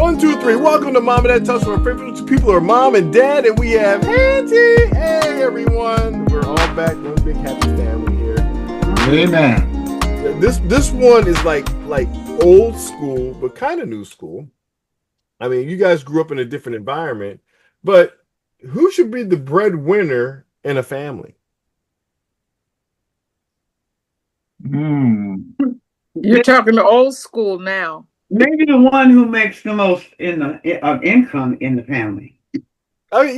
One, two, three. Welcome to Mom and Dad Talks, where favorite people are mom and dad, and we have Hantie. Hey, everyone. We're all back. One big happy family here. Amen. This one is like old school, but kind of new school. I mean, you guys grew up in a different environment, but who should be the breadwinner in a family? You're talking to old school now. Maybe the one who makes the most of income in the family. Because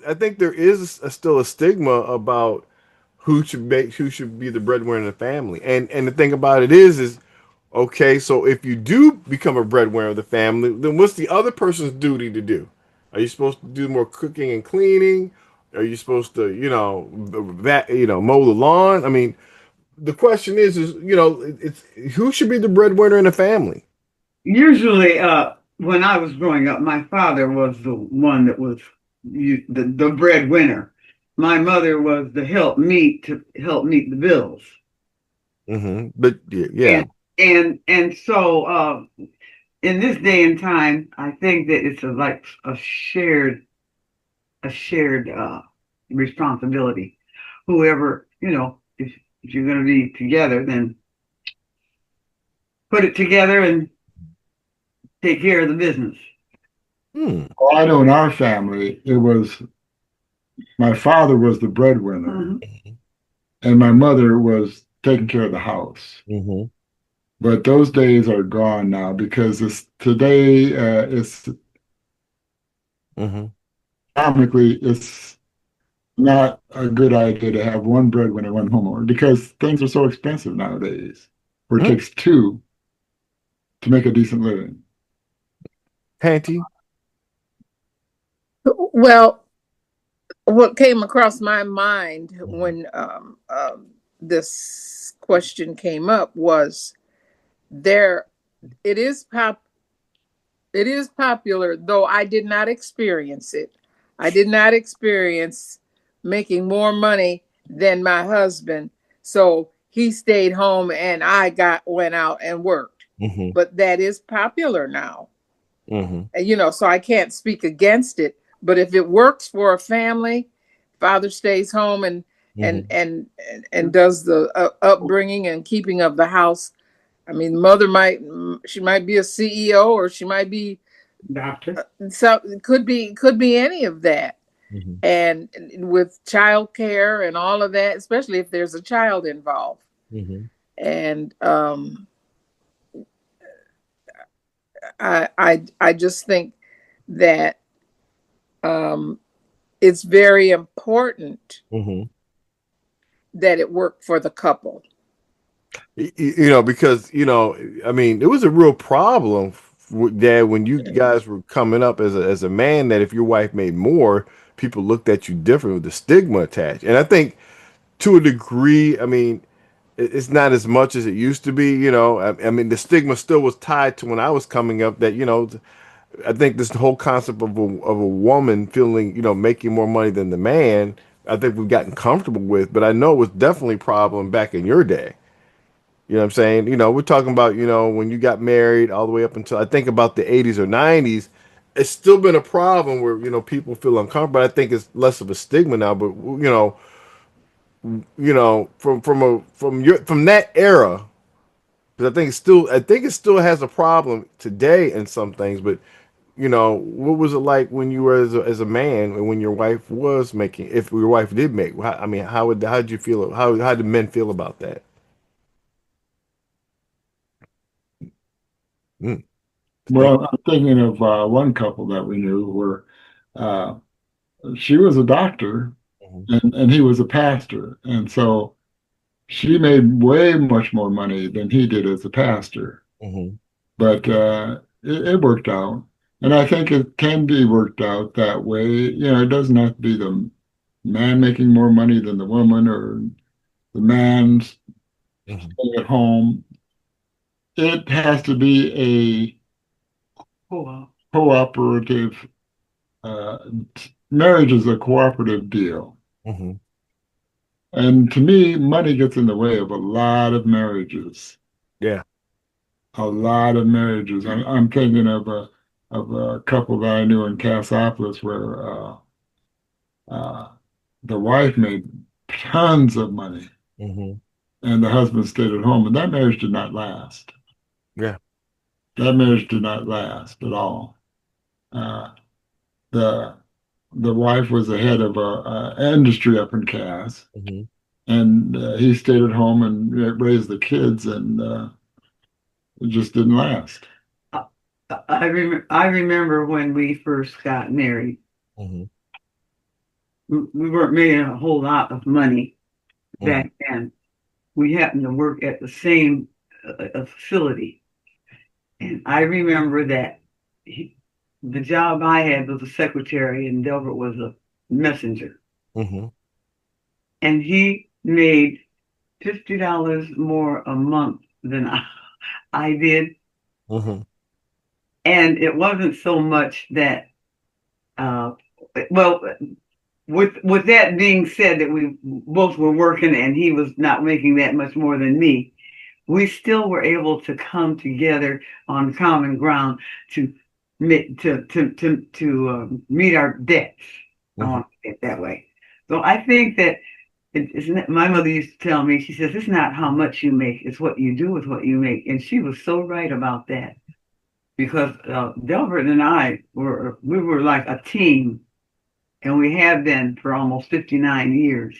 I think there is still a stigma about who should be the breadwinner in the family, and the thing about it is okay. So if you do become a breadwinner of the family, then what's the other person's duty to do? Are you supposed to do more cooking and cleaning? Are you supposed to, mow the lawn? I mean, the question it's who should be the breadwinner in the family? Usually, when I was growing up, my father was the one that was the breadwinner. My mother was the help meet the bills. Mm-hmm. But yeah. And so in this day and time, I think that it's like a shared responsibility. Whoever, if you're going to be together, then put it together and take care of the business. Well, I know in our family, it was my father was the breadwinner, and my mother was taking care of the house. Mm-hmm. But those days are gone now because it's economically, it's not a good idea to have one breadwinner, one homeowner because things are so expensive nowadays. Where it takes two to make a decent living. Hantie? Well, what came across my mind when this question came up was it is popular, though I did not experience it. I did not experience making more money than my husband, so he stayed home and I went out and worked. Mm-hmm. But that is popular now. Mm-hmm. And, so I can't speak against it. But if it works for a family, father stays home and does the upbringing and keeping of the house. I mean, mother might be a CEO, or she might be doctor. So it could be any of that. Mm-hmm. And with child care and all of that, especially if there's a child involved. Mm-hmm. And I just think that it's very important that it work for the couple. Because I mean, it was a real problem with Dad when you guys were coming up as a man, that if your wife made more, people looked at you different with the stigma attached. And I think to a degree, I mean, it's not as much as it used to be. I mean, the stigma still was tied to when I was coming up. That I think this whole concept of a woman feeling, making more money than the man, I think we've gotten comfortable with. But I know it was definitely a problem back in your day. You know what I'm saying? We're talking about, when you got married all the way up until I think about the 80s or 90s, it's still been a problem where, people feel uncomfortable. I think it's less of a stigma now, but from that era, because I think it still has a problem today in some things, but what was it like when you were as a man and when your wife was making, if your wife did make, I mean, how did you feel? How did men feel about that? Well, I'm thinking of one couple that we knew where she was a doctor and he was a pastor. And so she made way much more money than he did as a pastor. But it worked out. And I think it can be worked out that way. It doesn't have to be the man making more money than the woman or the man staying at home. It has to be a cooperative. Marriage is a cooperative deal. And to me, money gets in the way of a lot of marriages. Yeah. a lot of marriages. I'm thinking of a couple that I knew in Cassopolis where uh, the wife made tons of money Mm-hmm. and the husband stayed at home, and that marriage did not last. Yeah. That marriage did not last at all. Uh, the the wife was the head of a industry up in Cass, Mm-hmm. and he stayed at home and raised the kids, and it just didn't last. I remember when we first got married. Mm-hmm. We weren't making a whole lot of money Mm-hmm. back then. We happened to work at the same facility, and I remember that the job I had was a secretary, and Delbert was a messenger, Mm-hmm. and he made $50 more a month than I did, Mm-hmm. and it wasn't so much that. Uh, well, with that being said, that we both were working and he was not making that much more than me, we still were able to come together on common ground to meet our debts. I Mm-hmm. want to say it that way. So I think that my mother used to tell me, she says, it's not how much you make, it's what you do with what you make. And she was so right about that because Delbert and I we were like a team, and we have been for almost 59 years.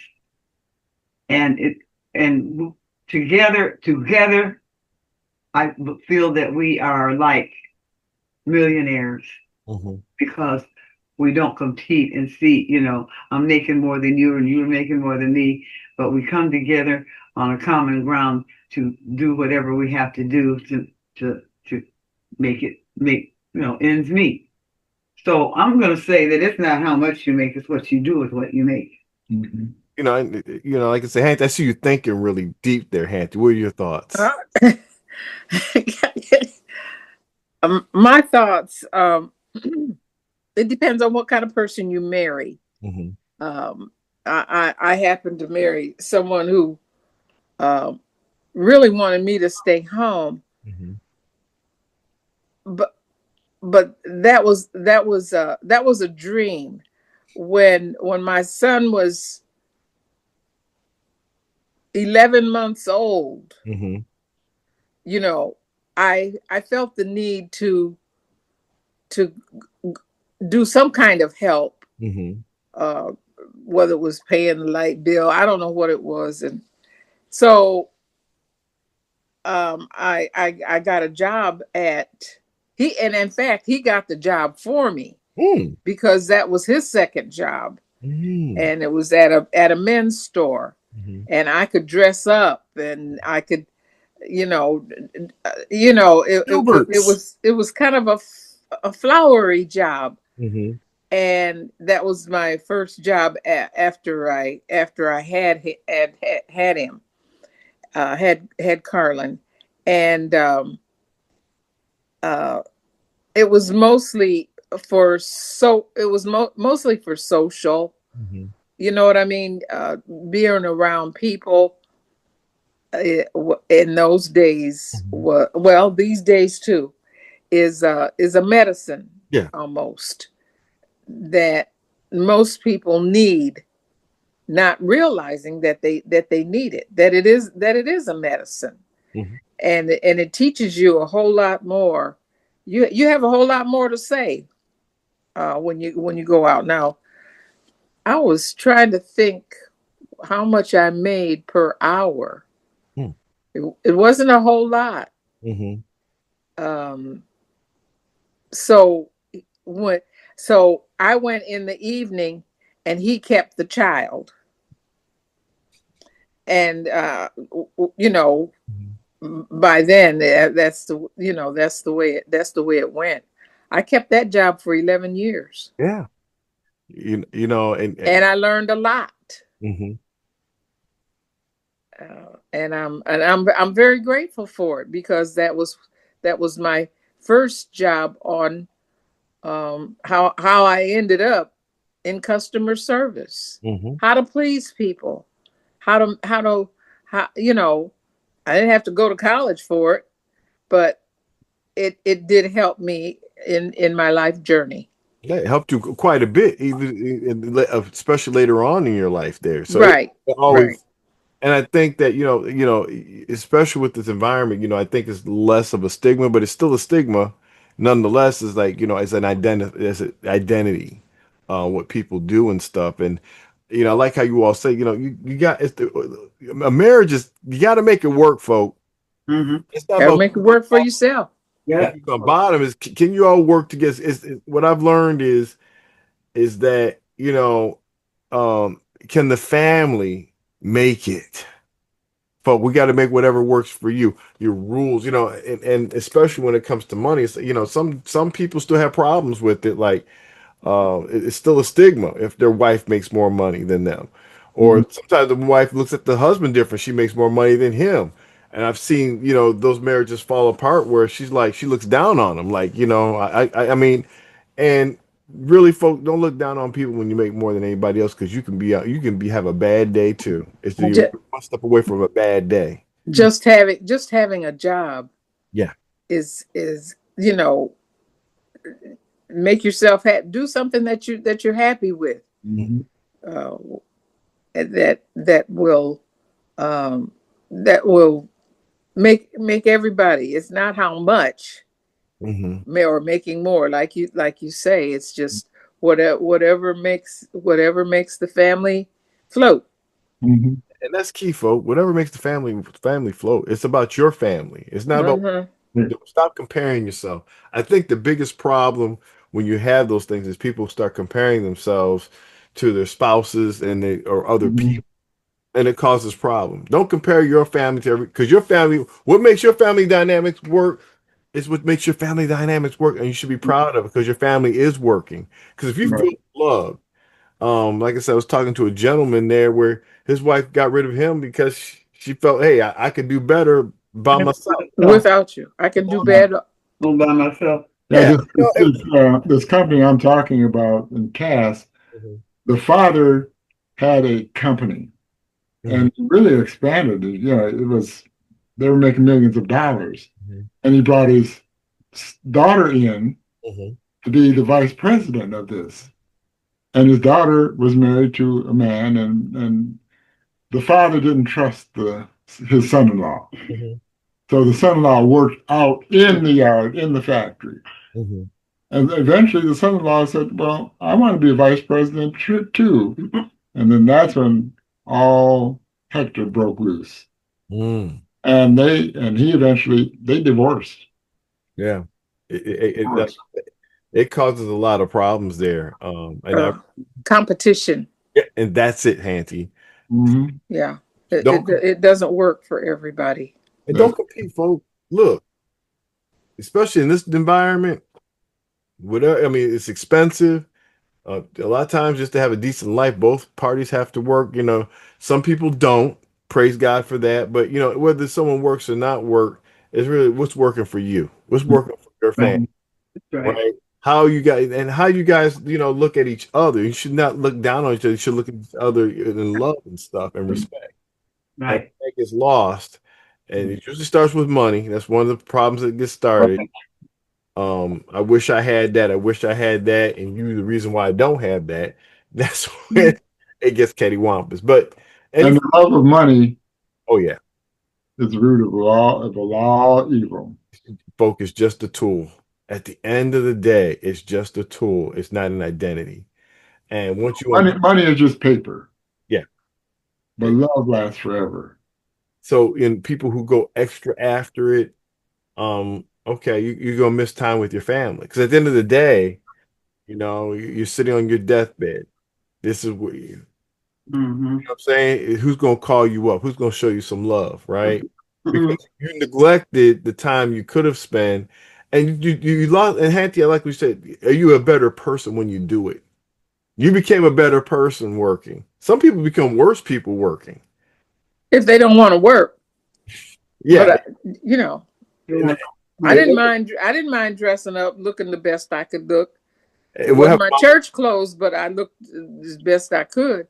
And and together, I feel that we are like millionaires Mm-hmm. because we don't compete and see, I'm making more than you and you're making more than me, but we come together on a common ground to do whatever we have to do to make ends meet. So I'm going to say that it's not how much you make, it's what you do with what you make. Mhm. Like I said, Hank, I see you thinking really deep there, Hank. What are your thoughts? My thoughts. It depends on what kind of person you marry. Mm-hmm. Um, I happened to marry someone who um, really wanted me to stay home, Mm-hmm. but that was a dream. When my son was 11 months old, Mm-hmm. you know, I felt the need to do some kind of help, Mm-hmm. uh, whether it was paying the light bill, I don't know what it was, and so I got a job at he and in fact he got the job for me because that was his second job, Mm-hmm. and it was at a men's store, Mm-hmm. and I could dress up and I could, you know, Gilbert's. it was kind of a flowery job, Mm-hmm. and that was my first job after I had him, had Carlin, and uh, it was mostly mostly for social. Mm-hmm. You know what I mean? Being around people in those days, Mm-hmm. well, these days too, is a medicine Yeah. almost that most people need, not realizing that they need it, that it is a medicine, Mm-hmm. and it teaches you a whole lot more. You have a whole lot more to say when you go out. Now, I was trying to think how much I made per hour. It wasn't a whole lot. Mm-hmm. Um, so when so I went in the evening, and he kept the child, and you know by then that's the way it went. I kept that job for 11 years, Yeah. And and I learned a lot. mm-hmm. And I'm very grateful for it because that was my first job on how I ended up in customer service, Mm-hmm. how to please people, how I didn't have to go to college for it, but it did help me in my life journey. Yeah, it helped you quite a bit, even especially later on in your life there. So Right, it right. always, and I think that especially with this environment, I think it's less of a stigma, but it's still a stigma. Nonetheless, it's like it's an identity, what people do and stuff, and I like how you all say, you got a marriage is you got to make it work, folk. Mm-hmm. It's not Gotta about make it work for yourself. Yeah. the bottom is can you all work together? What I've learned is that can the family make it? But we got to make whatever works for you. Your rules, and especially when it comes to money, some people still have problems with it. Like it's still a stigma if their wife makes more money than them, Mhm. or sometimes the wife looks at the husband different. She makes more money than him, and I've seen those marriages fall apart where she's like she looks down on him. Like I mean, and really, folks, don't look down on people when you make more than anybody else because you can be have a bad day too. It's you're Just, one step away from a bad day. just having a job Yeah. is make yourself do something that you're happy with. Mhm. Uh, um, that will make everybody. It's not how much Hmm. or making more, like you say. It's just whatever makes the family float. Mhm. And that's key, folks. Whatever makes the family float. It's about your family. It's not about Uh-huh. Yeah. stop comparing yourself. I think the biggest problem when you have those things is people start comparing themselves to their spouses or other Mhm. people, and it causes problems. Don't compare your family to because your family. What makes your family dynamics work is what makes your family dynamics work, and you should be proud of it because your family is working. Because if you Right. feel love, like I said, I was talking to a gentleman there where his wife got rid of him because she felt, hey, I could do better by myself. Without you, I can do Yeah. better. All by myself. Yeah, Yeah. this company I'm talking about in Cass, Mhm, the father had a company mhm, and really expanded it. It was they were making millions of dollars, mhm, and he brought his daughter in mhm, to be the vice president of this. And his daughter was married to a man, and the father didn't trust his son-in-law. mhm, So the son-in-law worked out in the yard, in the factory. mhm. And eventually the son-in-law said, well, I want to be a vice president too. And then that's when all Hector broke loose. Mm, And he eventually, they divorced. yeah. It, Divorced. it causes a lot of problems there. And I uh, Competition. yeah, and that's it, Hanty. Hmm. Yeah, it, Don't it it doesn't work for everybody. and don't compete, folks. Look, especially in this environment, whatever. I mean, it's expensive. A lot of times, just to have a decent life, both parties have to work. Some people don't. Praise God for that. But whether someone works or not work, it's really what's working for you. What's working for your family, That's right. right? How you guys, look at each other. You should not look down on each other. You should look at each other in love and stuff and respect. And Right. that gets lost, and it usually starts with money. That's one of the problems that gets started. I wish I had that. I wish I had that. And you, the reason why I don't have that, that's when it gets cattywampus. But And any, the love of money oh yeah, is the root of all evil. folk is just a tool. At the end of the day, it's just a tool. It's not an identity. And once you Money is just paper, yeah. but love lasts forever. So in people who go extra after it, okay, you're gonna miss time with your family. Because at the end of the day, you're sitting on your deathbed. This is what Mm-hmm. what I'm saying? Who's gonna call you up? Who's gonna show you some love, right? Mm-hmm. Because you neglected the time you could have spent, and you lost. And Hanty, I like we said, are you a better person when you do it? You became a better person working. Some people become worse people working. If they don't want to work, but Yeah, you know, You and, want I to didn't mind. I didn't mind dressing up, looking the best I could look. It we'll wasn't have my church clothes, but I looked as best I could.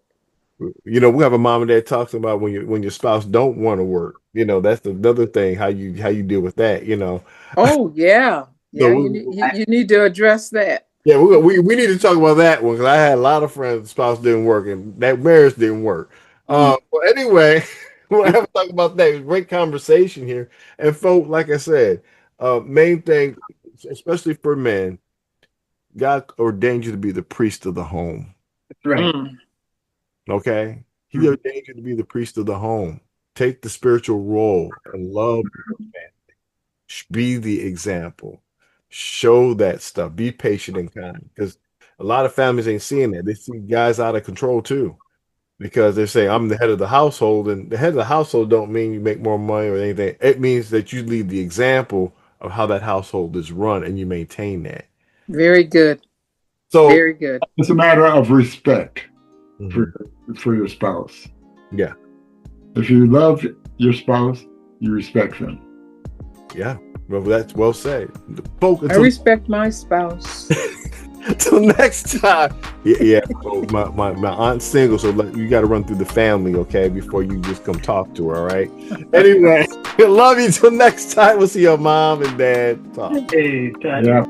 You know, we have a mom and dad talks about when your spouse don't want to work. You know, that's another thing. How you deal with that. You know, Oh yeah, so yeah. You need to address that. yeah, we need to talk about that one because I had a lot of friends, the spouse didn't work, and that marriage didn't work. Mm. Well, anyway, we'll have to talk about that. Great conversation here, and folks, like I said, main thing, especially for men, God ordained you to be the priest of the home. That's right. Mm. Okay, He Mhm. ordained you to be the priest of the home. Take the spiritual role and love. Be the example. Show that stuff. Be patient and kind. Because a lot of families ain't seeing that. They see guys out of control too. Because they say I'm the head of the household, and the head of the household don't mean you make more money or anything. It means that you lead the example of how that household is run and you maintain that. Very good. So Very good. It's a matter of respect for mhm, for your spouse. yeah, If you love your spouse, you respect them. yeah. Well, that's well said. Folk, I until respect my spouse. Till next time. Yeah, yeah. So my aunt's single, so you got to run through the family, okay, before you just come talk to her. All right. Anyway, love you. Till next time. We'll see your mom and dad talk. Hey, Todd. Yeah.